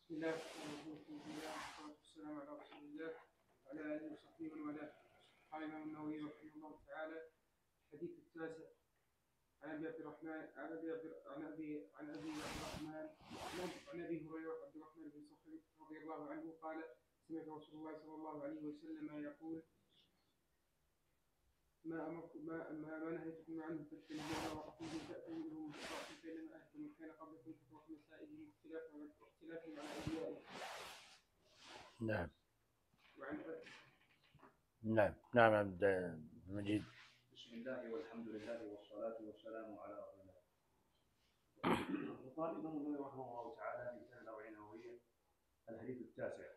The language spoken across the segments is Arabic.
بسم الله الرحمن الرحيم، والصلاة والسلام على رسول الله وعلى آله وصحبه ومن والاه. قال الإمام النووي رحمه الله تعالى: الحديث التاسع عن أبي عبد الرحمن عن أبي هريرة عبد الرحمن بن صخر رضي الله عنه قال: سمعت رسول الله صلى الله عليه وسلم يقول: ما نهيتكم عنه فاجتنبوه، وقفوه تأتوا منه مستضعفين، فإنما أهلكم من كان قبلكم كثرة مسائلهم واختلافهم على أنبيائهم. نعم. نعم عبد المجيد. بسم الله والحمد لله والصلاة والسلام على رسول الله. وقال الإمام النووي رحمه الله تعالى في كتاب الأربعين النووية الحديث التاسع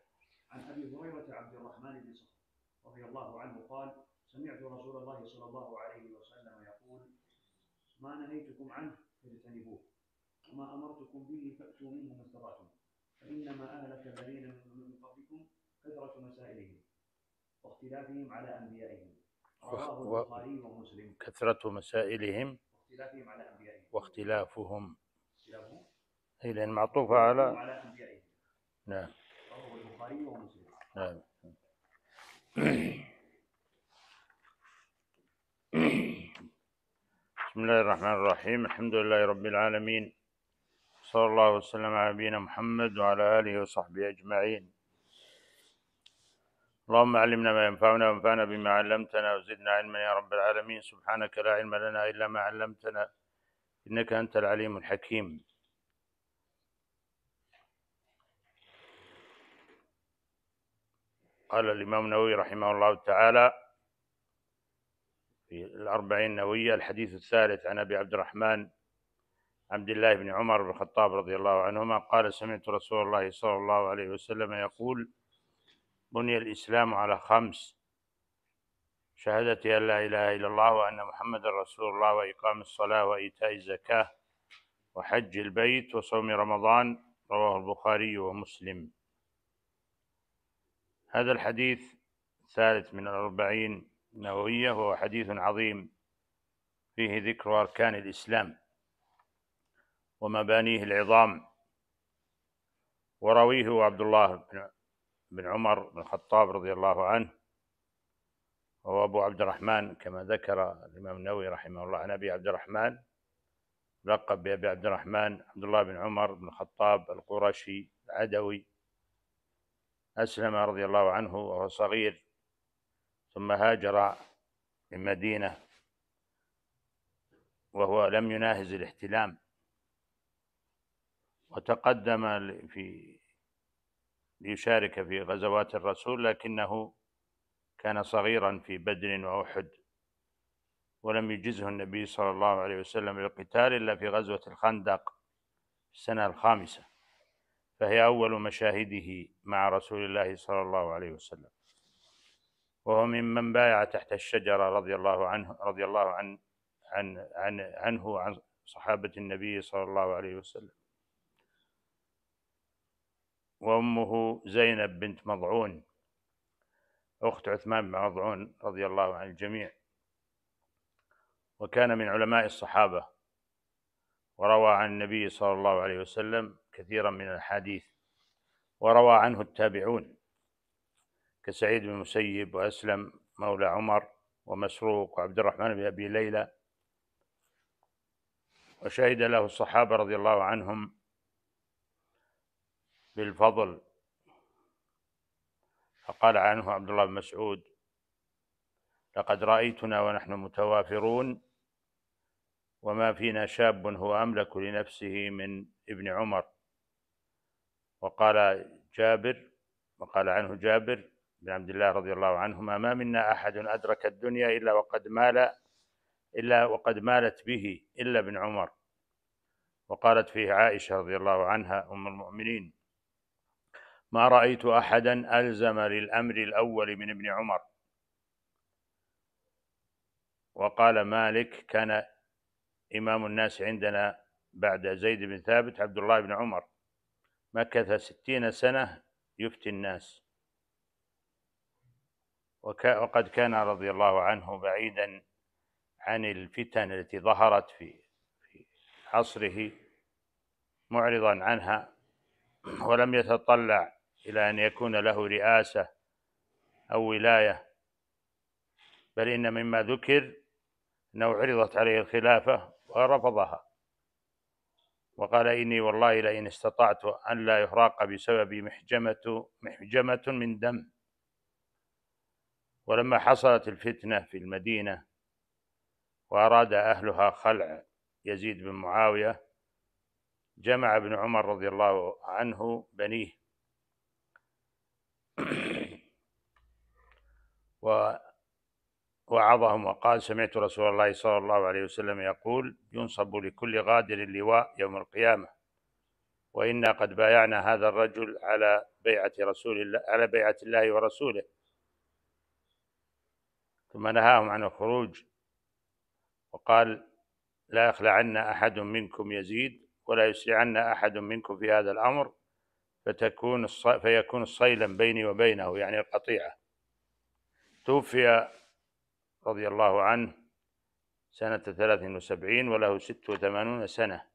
عن أبي هريرة عبد الرحمن بن صخر رضي الله عنه قال: سمعت رسول الله صلى الله عليه وسلم يقول: ما نهيتكم عنه فاجتنبوه، وما أمرتكم به فأتوا منه ما استطعتم، فإنما أهلك الذين من قبلكم كثرة مسائلهم واختلافهم على أنبيائهم. رواه البخاري ومسلم. كثرة مسائلهم واختلافهم على أنبيائهم. واختلافهم هي لأن معطوفة على أنبيائهم. نعم. رواه البخاري ومسلم. نعم. بسم الله الرحمن الرحيم. الحمد لله رب العالمين، صلى الله وسلم على نبينا محمد وعلى آله وصحبه أجمعين. اللهم علمنا ما ينفعنا وانفعنا بما علمتنا وزدنا علما يا رب العالمين. سبحانك لا علم لنا إلا ما علمتنا إنك أنت العليم الحكيم. قال الإمام النووي رحمه الله تعالى في الأربعين النووية: الحديث الثالث عن أبي عبد الرحمن عبد الله بن عمر بن الخطاب رضي الله عنهما قال: سمعت رسول الله صلى الله عليه وسلم يقول: بني الإسلام على 5: شهادة أن لا إله إلا الله وأن محمد رسول الله، وإقام الصلاة، وإيتاء الزكاة، وحج البيت، وصوم رمضان. رواه البخاري ومسلم. هذا الحديث الثالث من الأربعين النووية وهو حديث عظيم فيه ذكر أركان الإسلام ومبانيه العظام، ورويه عبد الله بن عمر بن الخطاب رضي الله عنه، وهو أبو عبد الرحمن كما ذكر الإمام النووي رحمه الله عن أبي عبد الرحمن، لقب بأبي عبد الرحمن عبد الله بن عمر بن الخطاب القرشي العدوي. أسلم رضي الله عنه وهو صغير، ثم هاجر من مدينة وهو لم يناهز الاحتلام، وتقدم ليشارك في غزوات الرسول، لكنه كان صغيرا في بدر وأحد، ولم يجزه النبي صلى الله عليه وسلم للقتال إلا في غزوة الخندق في السنة 5، فهي أول مشاهده مع رسول الله صلى الله عليه وسلم، وهو ممن بايع تحت الشجرة رضي الله عنه وعن صحابة النبي صلى الله عليه وسلم. وأمه زينب بنت مضعون أخت عثمان بن مضعون رضي الله عن الجميع، وكان من علماء الصحابة، وروى عن النبي صلى الله عليه وسلم كثيرا من الحديث، وروى عنه التابعون كسعيد بن المسيب وأسلم مولى عمر ومسروق وعبد الرحمن بن أبي ليلى، وشهد له الصحابة رضي الله عنهم بالفضل. فقال عنه عبد الله بن مسعود: لقد رأيتنا ونحن متوافرون، وما فينا شاب هو أملك لنفسه من ابن عمر. وقال عنه جابر بن عبد الله رضي الله عنهما: ما منا أحد أدرك الدنيا إلا وقد مالت به إلا ابن عمر. وقالت فيه عائشة رضي الله عنها أم المؤمنين: ما رأيت أحدا ألزم للأمر الأول من ابن عمر. وقال مالك: كان إمام الناس عندنا بعد زيد بن ثابت عبد الله بن عمر، مكث 60 سنة يفتي الناس. وقد كان رضي الله عنه بعيدا عن الفتن التي ظهرت في عصره، معرضا عنها، ولم يتطلع إلى أن يكون له رئاسة أو ولاية، بل إن مما ذكر أنه عرضت عليه الخلافة ورفضها، وقال: إني والله لئن استطعت أن لا يهراق بسببي محجمة من دم. ولما حصلت الفتنة في المدينة وأراد أهلها خلع يزيد بن معاوية، جمع ابن عمر رضي الله عنه بنيه ووعظهم وقال: سمعت رسول الله صلى الله عليه وسلم يقول: ينصب لكل غادر لواء يوم القيامة، وإنا قد بايعنا هذا الرجل على بيعة الله ورسوله. ثم نهاهم عن الخروج وقال: لا يخلعن أحد منكم يزيد، ولا يسرعن أحد منكم في هذا الأمر فيكون صيلا بيني وبينه، يعني القطيعة. توفي رضي الله عنه سنة 73 وله 86 سنة.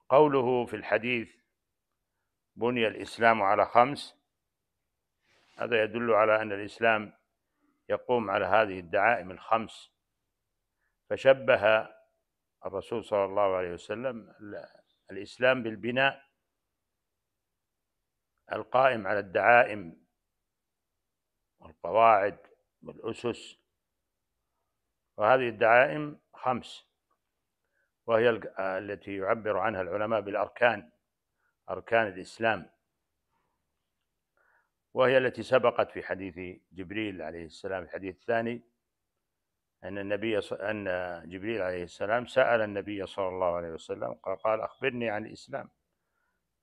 قوله في الحديث: بني الإسلام على 5، هذا يدل على أن الإسلام يقوم على هذه الدعائم ال5، فشبه الرسول صلى الله عليه وسلم الإسلام بالبناء القائم على الدعائم والقواعد والأسس، وهذه الدعائم 5، وهي التي يعبر عنها العلماء بالأركان، أركان الإسلام، وهي التي سبقت في حديث جبريل عليه السلام، الحديث الثاني، أن جبريل عليه السلام سأل النبي صلى الله عليه وسلم قال: أخبرني عن الإسلام،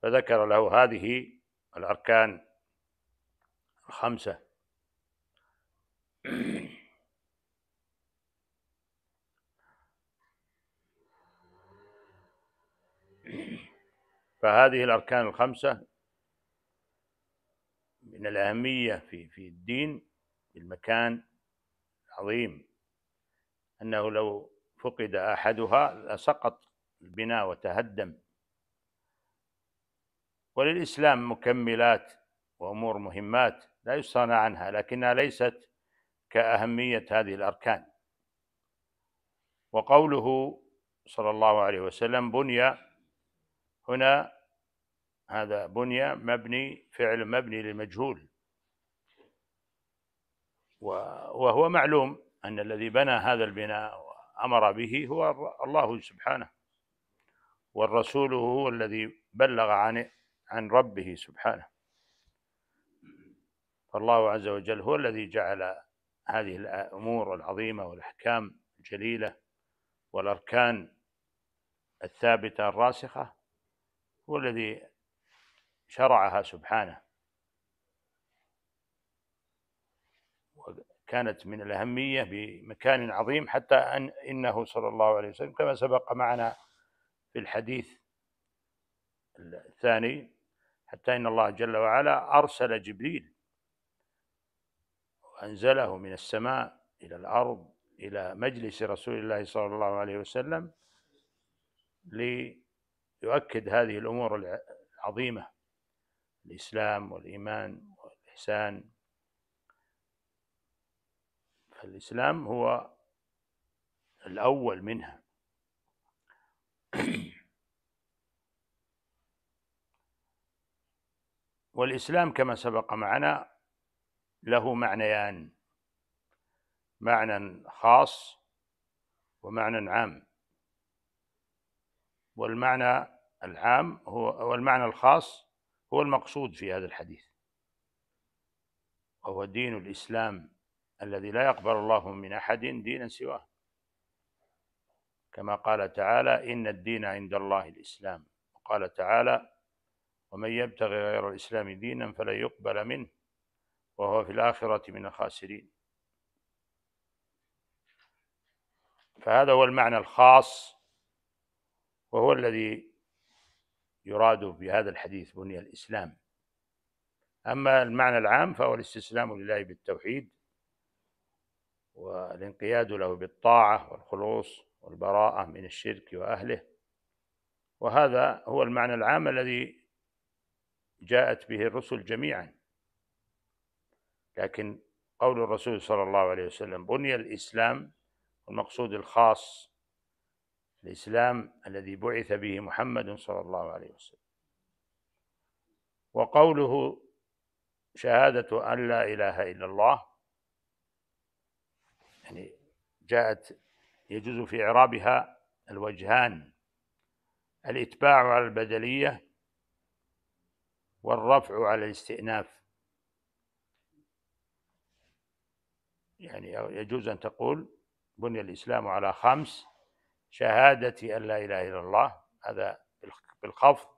فذكر له هذه الأركان ال5. فهذه الأركان ال5 من الأهمية في الدين بالمكان العظيم، أنه لو فقد أحدها لسقط البناء وتهدم. وللإسلام مكملات وأمور مهمات لا يستغنى عنها، لكنها ليست كأهمية هذه الأركان. وقوله صلى الله عليه وسلم بني، هنا هذا بني مبني، فعل مبني للمجهول، وهو معلوم أن الذي بنى هذا البناء وأمر به هو الله سبحانه، والرسول هو الذي بلغ عن ربه سبحانه. فالله عز وجل هو الذي جعل هذه الأمور العظيمة والأحكام الجليلة والأركان الثابتة الراسخة، هو الذي شرعها سبحانه، وكانت من الأهمية بمكان عظيم، حتى إنه صلى الله عليه وسلم كما سبق معنا في الحديث الثاني، حتى إن الله جل وعلا أرسل جبريل وأنزله من السماء إلى الأرض إلى مجلس رسول الله صلى الله عليه وسلم ليؤكد هذه الأمور العظيمة: الإسلام والإيمان والإحسان. فالإسلام هو الأول منها. والإسلام كما سبق معنا له معنيان: معنى خاص ومعنى عام. والمعنى العام والمعنى الخاص هو المقصود في هذا الحديث، وهو دين الإسلام الذي لا يقبل الله من أحد دينا سواه، كما قال تعالى: إن الدين عند الله الإسلام. وقال تعالى: ومن يبتغي غير الإسلام دينا فلن يقبل منه وهو في الآخرة من الخاسرين. فهذا هو المعنى الخاص، وهو الذي يراد بهذا الحديث بني الإسلام. أما المعنى العام فهو الاستسلام لله بالتوحيد والانقياد له بالطاعة والخلوص والبراءة من الشرك وأهله. وهذا هو المعنى العام الذي جاءت به الرسل جميعا. لكن قول الرسول صلى الله عليه وسلم بني الإسلام، والمقصود الخاص الإسلام الذي بعث به محمد صلى الله عليه وسلم. وقوله شهادة أن لا إله إلا الله، يعني جاءت يجوز في إعرابها الوجهان: الإتباع على البدلية والرفع على الاستئناف. يعني يجوز أن تقول بني الإسلام على 5: شهادة أن لا إله إلا الله، هذا بالخفض،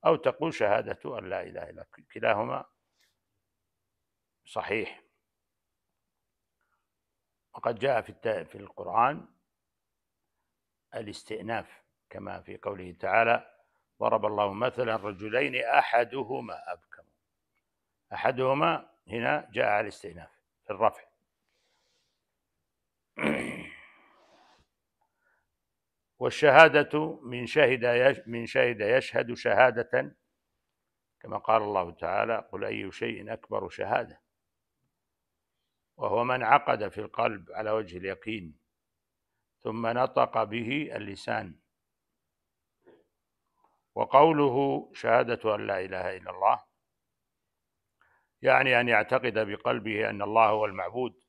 أو تقول شهادة أن لا إله إلا الله، كلاهما صحيح. وقد جاء في القرآن الاستئناف، كما في قوله تعالى: ضرب الله مثلا رجلين أحدهما أبكم. أحدهما هنا جاء على الاستئناف في الرفع. والشهادة من شهد يشهد شهادة، كما قال الله تعالى: قل أي شيء أكبر شهادة، وهو من عقد في القلب على وجه اليقين ثم نطق به اللسان. وقوله شهادة أن لا إله إلا الله يعني أن يعتقد بقلبه أن الله هو المعبود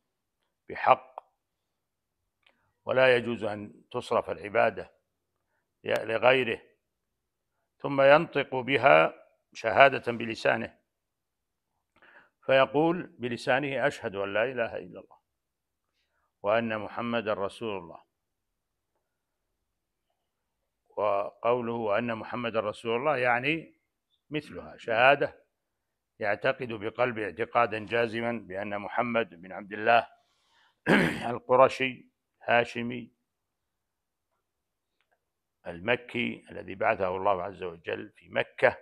بحق، ولا يجوز أن تصرف العبادة لغيره، ثم ينطق بها شهادة بلسانه، فيقول بلسانه: أشهد أن لا إله إلا الله وأن محمدا رسول الله. وقوله أن محمدا رسول الله يعني مثلها شهادة يعتقد بقلبه اعتقادا جازما بأن محمد بن عبد الله القرشي هاشمي المكي الذي بعثه الله عز وجل في مكة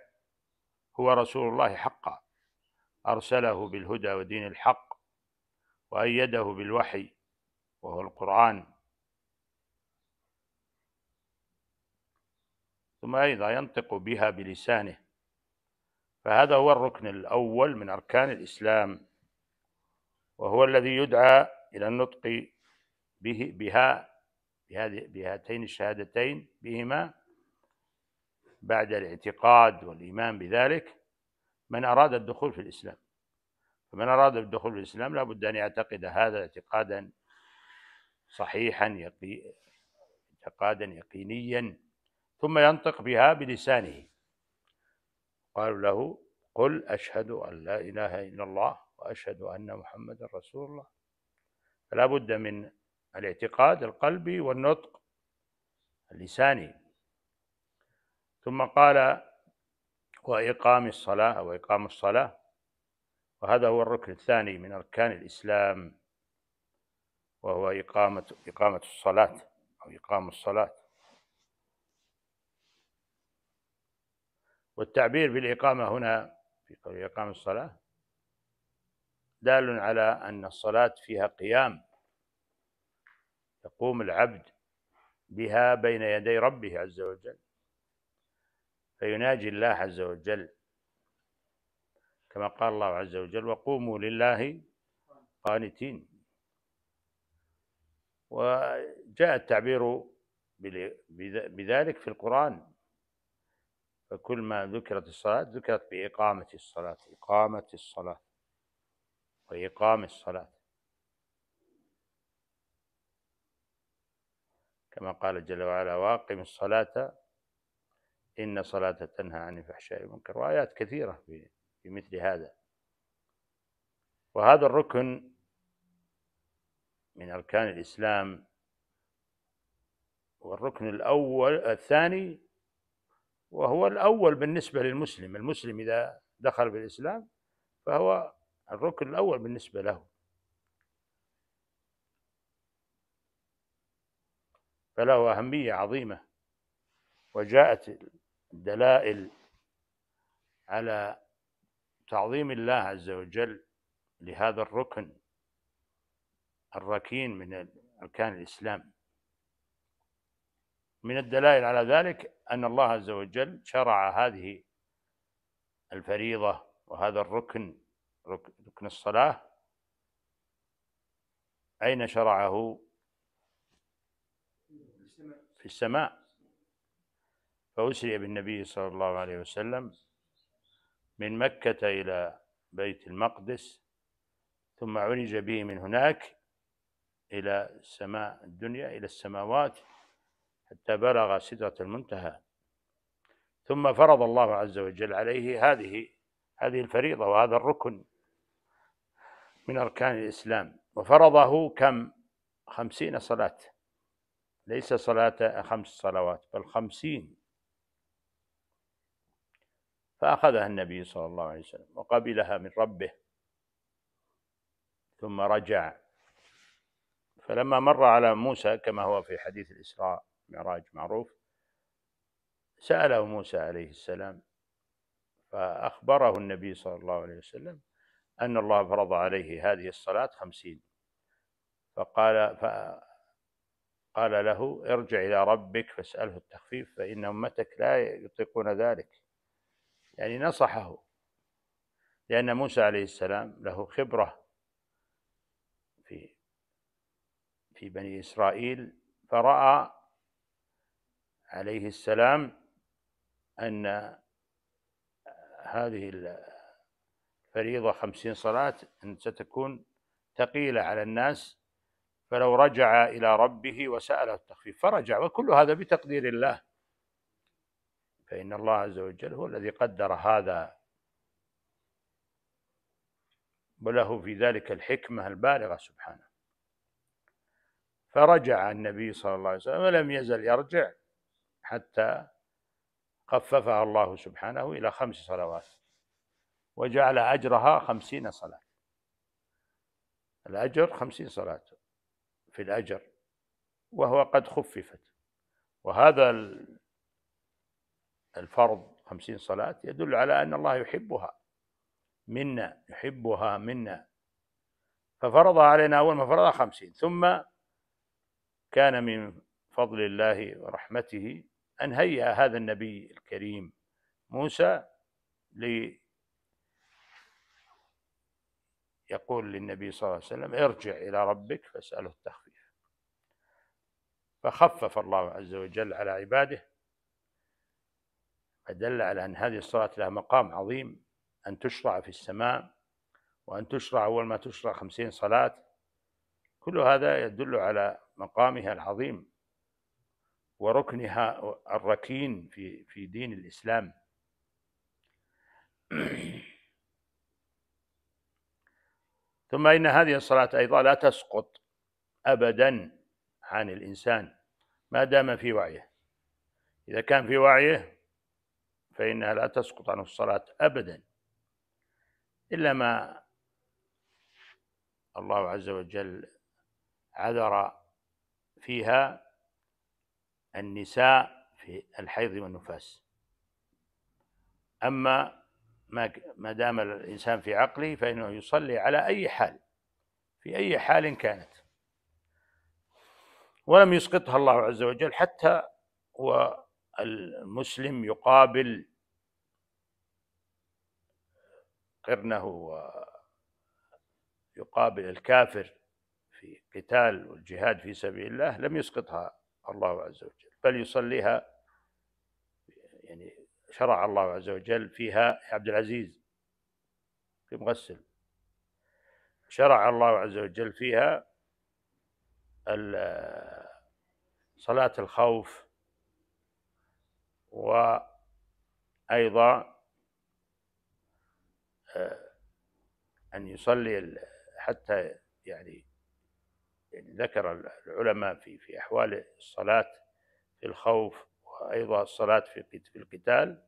هو رسول الله حقا، أرسله بالهدى ودين الحق، وأيده بالوحي وهو القرآن. ثم أيضا ينطق بها بلسانه، فهذا هو الركن الأول من أركان الإسلام، وهو الذي يدعى إلى النطق بهاتين الشهادتين بهما بعد الاعتقاد والإيمان بذلك من أراد الدخول في الإسلام. فمن أراد الدخول في الإسلام لا بد أن يعتقد هذا اعتقادا صحيحا اعتقادا يقينيا، ثم ينطق بها بلسانه. قالوا له: قل أشهد أن لا إله إلا الله وأشهد أن محمدا رسول الله. فلا بد من الاعتقاد القلبي والنطق اللساني. ثم قال: وإقام الصلاة أو إقام الصلاة، وهذا هو الركن الثاني من أركان الإسلام، وهو إقامة الصلاة أو إقام الصلاة. والتعبير بالإقامة هنا في قول إقام الصلاة دال على أن الصلاة فيها قيام، يقوم العبد بها بين يدي ربه عز وجل، فيناجي الله عز وجل، كما قال الله عز وجل: وقوموا لله قانتين. وجاء التعبير بذلك في القرآن، فكل ما ذكرت الصلاة ذكرت بإقامة الصلاة، إقامة الصلاة وإقام الصلاة، كما قال جل وعلا: وأقم الصلاة إن الصلاة تنهى عن الفحشاء والمنكر، وآيات كثيرة في مثل هذا. وهذا الركن من أركان الإسلام، والركن الأول الثاني، وهو الأول بالنسبة للمسلم. المسلم إذا دخل بالإسلام فهو الركن الأول بالنسبة له، فله أهمية عظيمة. وجاءت الدلائل على تعظيم الله عز وجل لهذا الركن الركين من أركان الإسلام. من الدلائل على ذلك أن الله عز وجل شرع هذه الفريضة وهذا الركن، ركن الصلاة، أين شرعه؟ في السماء، فأسري بالنبي صلى الله عليه وسلم من مكة إلى بيت المقدس، ثم عرج به من هناك إلى السماء الدنيا، إلى السماوات، حتى بلغ سدرة المنتهى، ثم فرض الله عز وجل عليه هذه الفريضة وهذا الركن من أركان الإسلام، وفرضه كم؟ 50 صلاة، ليس صلاة 5 صلوات بل 50. فأخذها النبي صلى الله عليه وسلم وقبلها من ربه، ثم رجع. فلما مر على موسى كما هو في حديث الإسراء معراج معروف، سأله موسى عليه السلام، فأخبره النبي صلى الله عليه وسلم أن الله فرض عليه هذه الصلاة 50. فقال له: ارجع إلى ربك فاسأله التخفيف فإن أمتك لا يطيقون ذلك. يعني نصحه، لأن موسى عليه السلام له خبرة في بني إسرائيل، فرأى عليه السلام أن هذه الفريضة 50 صلاة أن ستكون ثقيلة على الناس، فلو رجع إلى ربه وسأله التخفيف فرجع، وكل هذا بتقدير الله، فإن الله عز وجل هو الذي قدر هذا، وله في ذلك الحكمة البالغة سبحانه. فرجع النبي صلى الله عليه وسلم ولم يزل يرجع حتى خففها الله سبحانه إلى 5 صلوات، وجعل أجرها 50 صلاة. الأجر 50 صلاة في الأجر، وهو قد خففت. وهذا الفرض 50 صلاة يدل على أن الله يحبها منا، ففرضها علينا أول ما فرضها 50. ثم كان من فضل الله ورحمته أن هيأ هذا النبي الكريم موسى يقول للنبي صلى الله عليه وسلم: ارجع إلى ربك فاسأله التخفيف. فخفف الله عز وجل على عباده، فدل على أن هذه الصلاة لها مقام عظيم، أن تشرع في السماء، وأن تشرع أول ما تشرع 50 صلاة. كل هذا يدل على مقامها العظيم وركنها الركين في دين الإسلام. ثم إن هذه الصلاة أيضا لا تسقط أبدا عن الإنسان ما دام في وعيه. إذا كان في وعيه فإنها لا تسقط عنه الصلاة أبدا، إلا ما الله عز وجل عذر فيها النساء في الحيض والنفاس. أما ما دام الإنسان في عقله فإنه يصلي على أي حال، في أي حال كانت، ولم يسقطها الله عز وجل. حتى والمسلم يقابل قرنه ويقابل الكافر في قتال والجهاد في سبيل الله، لم يسقطها الله عز وجل، بل يصليها. يعني شرع الله عز وجل فيها يا عبد العزيز في مغسل، شرع الله عز وجل فيها صلاة الخوف، وأيضا أن يصلي حتى يعني ذكر العلماء في أحوال الصلاة في الخوف وأيضا الصلاة في القتال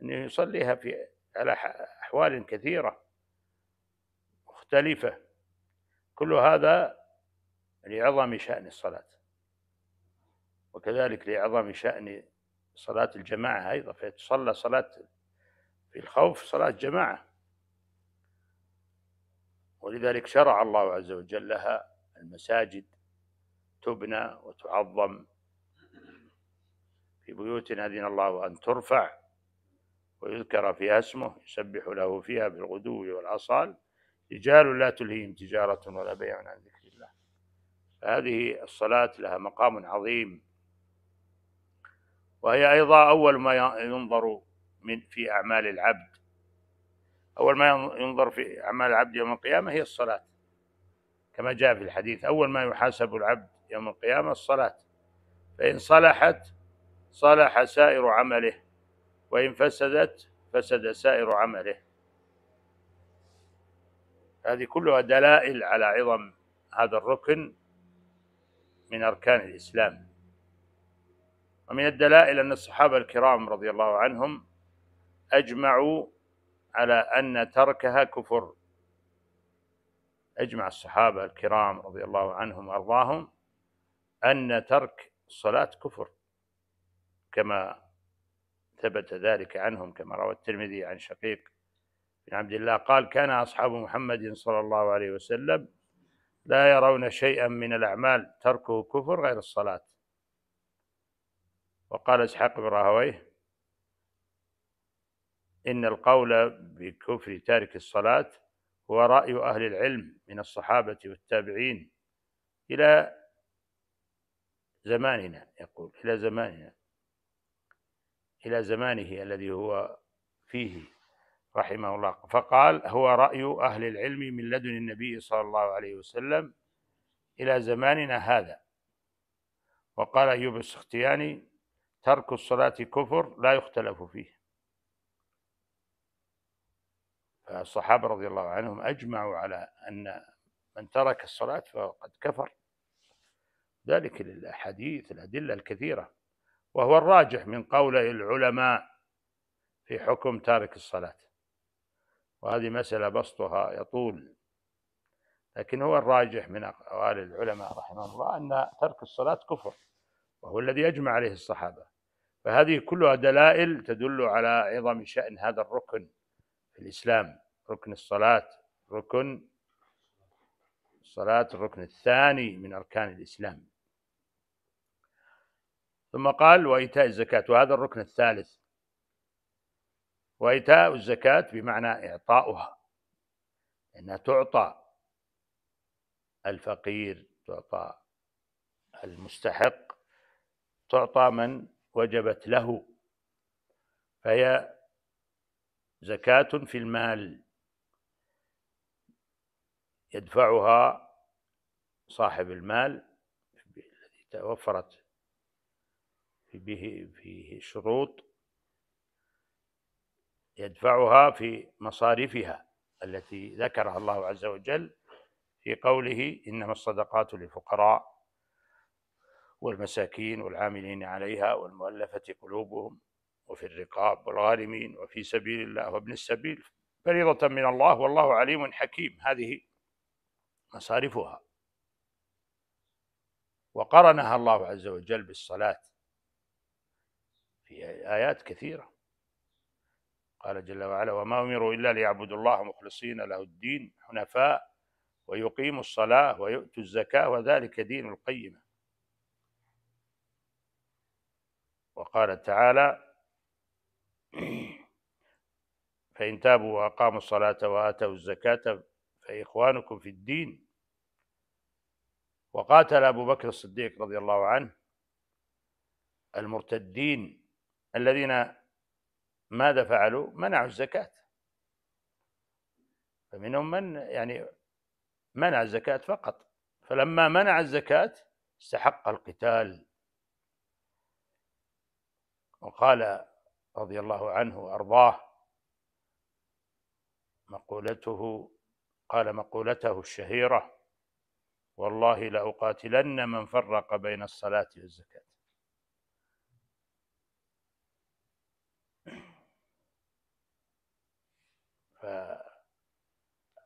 أنه يصليها على أحوال كثيرة مختلفة، كل هذا لعظم شأن الصلاة، وكذلك لعظم شأن صلاة الجماعة أيضا، فتصلى صلاة في الخوف صلاة جماعة، ولذلك شرع الله عز وجل لها المساجد تبنى وتعظم بيوت أذن الله أن ترفع ويذكر فيها اسمه يسبح له فيها بالغدو والآصال رجال لا تلهيهم تجارة ولا بيع عن ذكر الله. فهذه الصلاة لها مقام عظيم، وهي أيضا أول ما ينظر في أعمال العبد. أول ما ينظر في أعمال العبد يوم القيامة هي الصلاة، كما جاء في الحديث: أول ما يحاسب العبد يوم القيامة الصلاة، فإن صلحت صلح سائر عمله، وإن فسدت فسد سائر عمله. هذه كلها دلائل على عظم هذا الركن من أركان الإسلام. ومن الدلائل أن الصحابة الكرام رضي الله عنهم أجمعوا على أن تركها كفر. أجمع الصحابة الكرام رضي الله عنهم وأرضاهم أن ترك الصلاة كفر، كما ثبت ذلك عنهم، كما روى الترمذي عن شقيق بن عبد الله قال: كان أصحاب محمد صلى الله عليه وسلم لا يرون شيئا من الأعمال تركه كفر غير الصلاة. وقال إسحاق بن راهويه: إن القول بكفر تارك الصلاة هو رأي أهل العلم من الصحابة والتابعين إلى زماننا. يقول إلى زمانه الذي هو فيه رحمه الله. فقال: هو رأي أهل العلم من لدن النبي صلى الله عليه وسلم إلى زماننا هذا. وقال أيوب السختياني: ترك الصلاة كفر لا يختلف فيه. فالصحابة رضي الله عنهم أجمعوا على أن من ترك الصلاة فقد كفر، ذلك للأحاديث الأدلة الكثيرة، وهو الراجح من قول العلماء في حكم تارك الصلاة. وهذه مسألة بسطها يطول، لكن هو الراجح من أقوال العلماء رحمه الله أن ترك الصلاة كفر، وهو الذي أجمع عليه الصحابة. فهذه كلها دلائل تدل على عظم شأن هذا الركن في الإسلام، ركن الصلاة. ركن الصلاة الركن الثاني من أركان الإسلام. ثم قال: وإيتاء الزكاة، وهذا الركن الثالث. وإيتاء الزكاة بمعنى إعطاؤها، أنها تعطى الفقير، تعطى المستحق، تعطى من وجبت له، فهي زكاة في المال يدفعها صاحب المال الذي توفرت فيه شروط، يدفعها في مصارفها التي ذكرها الله عز وجل في قوله: إنما الصدقات للفقراء والمساكين والعاملين عليها والمؤلفة قلوبهم وفي الرقاب والغارمين وفي سبيل الله وابن السبيل فريضة من الله والله عليم حكيم. هذه مصارفها. وقرنها الله عز وجل بالصلاة في آيات كثيرة. قال جل وعلا: وما أمروا إلا ليعبدوا الله مخلصين له الدين حنفاء ويقيموا الصلاة ويؤتوا الزكاة وذلك دين القيمة. وقال تعالى: فإن تابوا وأقاموا الصلاة وآتوا الزكاة فإخوانكم في الدين. وقاتل أبو بكر الصديق رضي الله عنه المرتدين الذين ماذا فعلوا؟ منعوا الزكاة. فمنهم من منع الزكاة فقط، فلما منع الزكاة استحق القتال. وقال رضي الله عنه وأرضاه مقولته الشهيرة: والله لأقاتلن من فرق بين الصلاة والزكاة.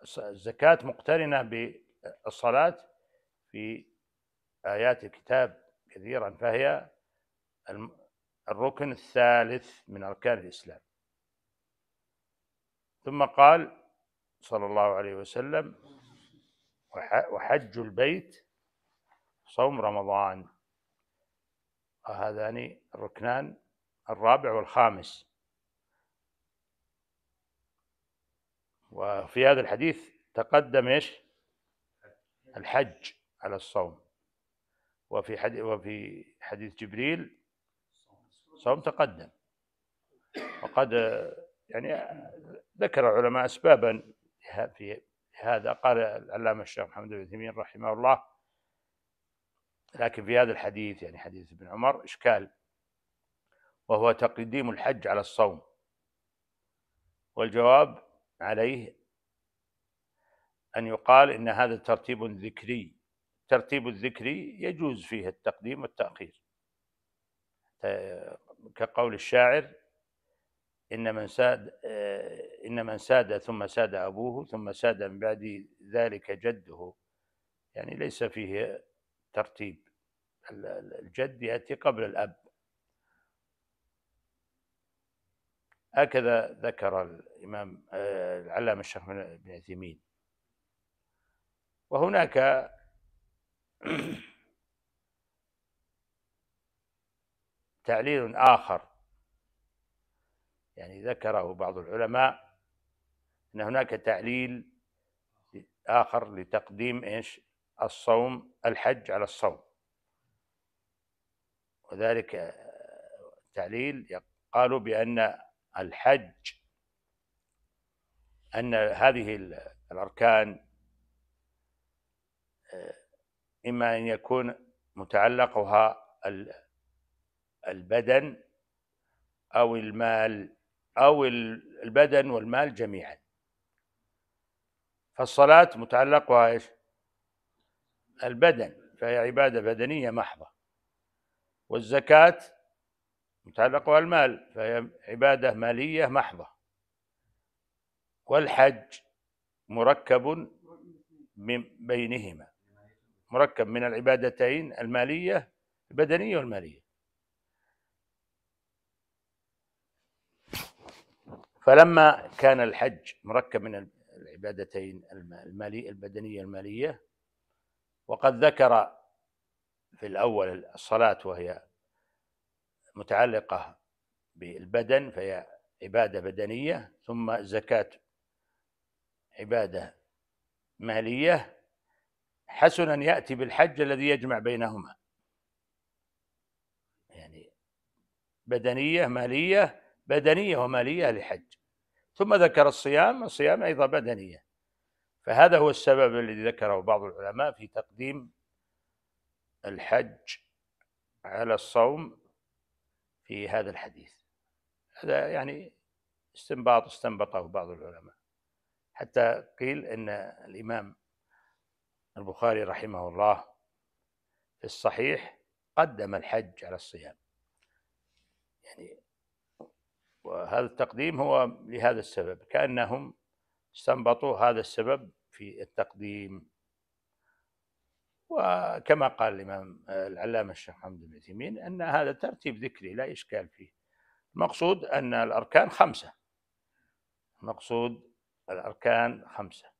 فالزكاة مقترنة بالصلاة في آيات الكتاب كثيرا، فهي الركن الثالث من أركان الإسلام. ثم قال صلى الله عليه وسلم: وحج البيت صوم رمضان. وهذان الركنان الرابع والخامس. وفي هذا الحديث تقدم ايش؟ الحج على الصوم، وفي حديث جبريل صوم تقدم. وقد يعني ذكر العلماء أسبابا في هذا. قال العلامة الشيخ محمد بن عثيمين رحمه الله: لكن في هذا الحديث، يعني حديث ابن عمر، إشكال، وهو تقديم الحج على الصوم. والجواب عليه أن يقال إن هذا ترتيب ذكري. الترتيب الذكري يجوز فيه التقديم والتأخير، كقول الشاعر: إن من ساد ثم ساد أبوه ثم ساد من بعد ذلك جده. يعني ليس فيه ترتيب، الجد يأتي قبل الأب. هكذا ذكر الإمام العلامة الشيخ بن عثيمين. وهناك تعليل آخر يعني ذكره بعض العلماء، أن هناك تعليل آخر لتقديم إيش؟ الصوم، الحج على الصوم. وذلك تعليل قالوا بأن الحج، أن هذه الأركان إما أن يكون متعلقها البدن أو المال، أو البدن والمال جميعا. فالصلاة متعلقها إيش؟ البدن، فهي عبادة بدنية محضة. والزكاة متعلقها المال، فهي عبادة مالية محضة. والحج مركب من بينهما، مركب من العبادتين المالية، البدنية والمالية. فلما كان الحج مركب من العبادتين البدنية المالية، وقد ذكر في الأول الصلاة وهي متعلقة بالبدن فهي عبادة بدنية، ثم الزكاة عبادة مالية، حسن أن يأتي بالحج الذي يجمع بينهما، يعني بدنية مالية، بدنية ومالية لحج. ثم ذكر الصيام أيضا بدنية. فهذا هو السبب الذي ذكره بعض العلماء في تقديم الحج على الصوم في هذا الحديث. هذا يعني استنبطه بعض العلماء، حتى قيل أن الإمام البخاري رحمه الله في الصحيح قدم الحج على الصيام، يعني وهذا التقديم هو لهذا السبب، كأنهم استنبطوا هذا السبب في التقديم. وكما قال الإمام العلامة الشيخ محمد بن عثيمين أن هذا ترتيب ذكري لا إشكال فيه. المقصود أن الأركان 5، المقصود الأركان 5.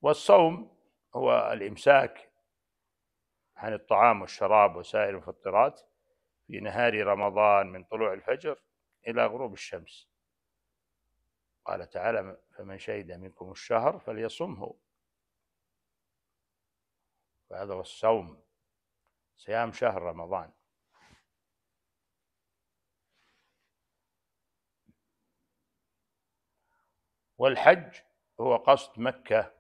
والصوم هو الإمساك عن الطعام والشراب وسائر المفطرات في نهار رمضان من طلوع الفجر إلى غروب الشمس. قال تعالى: فمن شهد منكم الشهر فليصمه. وهذا هو الصوم، صيام شهر رمضان. والحج هو قصد مكة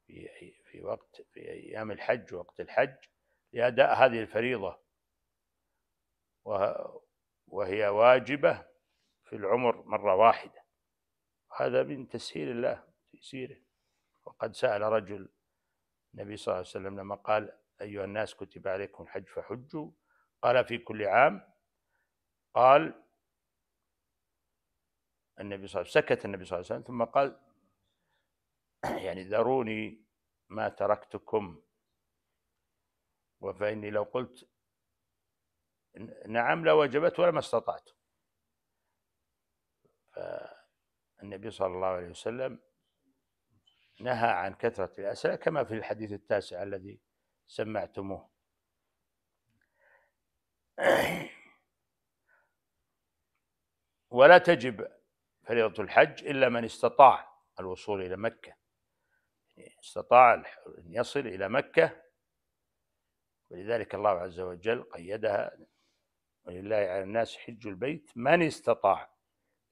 في أيام الحج، وقت الحج، لأداء هذه الفريضة، وهي واجبة في العمر مرة واحدة. هذا من تسهيل الله تيسيره. وقد سأل رجل النبي صلى الله عليه وسلم لما قال: أيها الناس كتب عليكم الحج فحجوا، قال: في كل عام. قال النبي صلى الله عليه وسلم، سكت النبي صلى الله عليه وسلم، ثم قال: يعني ذروني ما تركتكم، فإني لو قلت نعم لوجبت ولما استطعت. فالنبي صلى الله عليه وسلم نهى عن كثرة الأسئلة كما في الحديث التاسع الذي سمعتموه. ولا تجب فريضة الحج إلا من استطاع الوصول إلى مكة، استطاع أن يصل إلى مكة، ولذلك الله عز وجل قيدها: ولله على الناس حج البيت من استطاع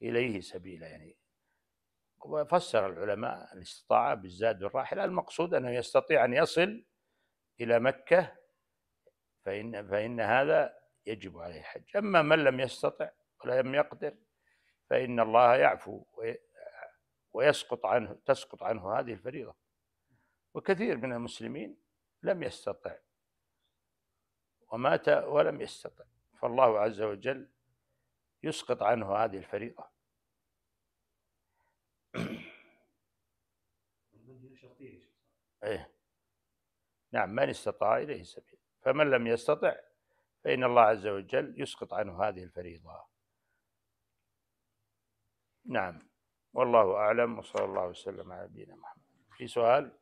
إليه سبيلا. يعني وفسر العلماء الاستطاعة بالزاد والراحلة، المقصود أنه يستطيع أن يصل إلى مكة، فإن هذا يجب عليه الحج. أما من لم يستطع ولم يقدر فإن الله يعفو تسقط عنه هذه الفريضة. وكثير من المسلمين لم يستطع ومات ولم يستطع، فالله عز وجل يسقط عنه هذه الفريضة. إيه؟ نعم، من استطاع إليه سبيل، فمن لم يستطع فإن الله عز وجل يسقط عنه هذه الفريضة. نعم، والله أعلم، وصلى الله وسلم على نبينا محمد. في سؤال؟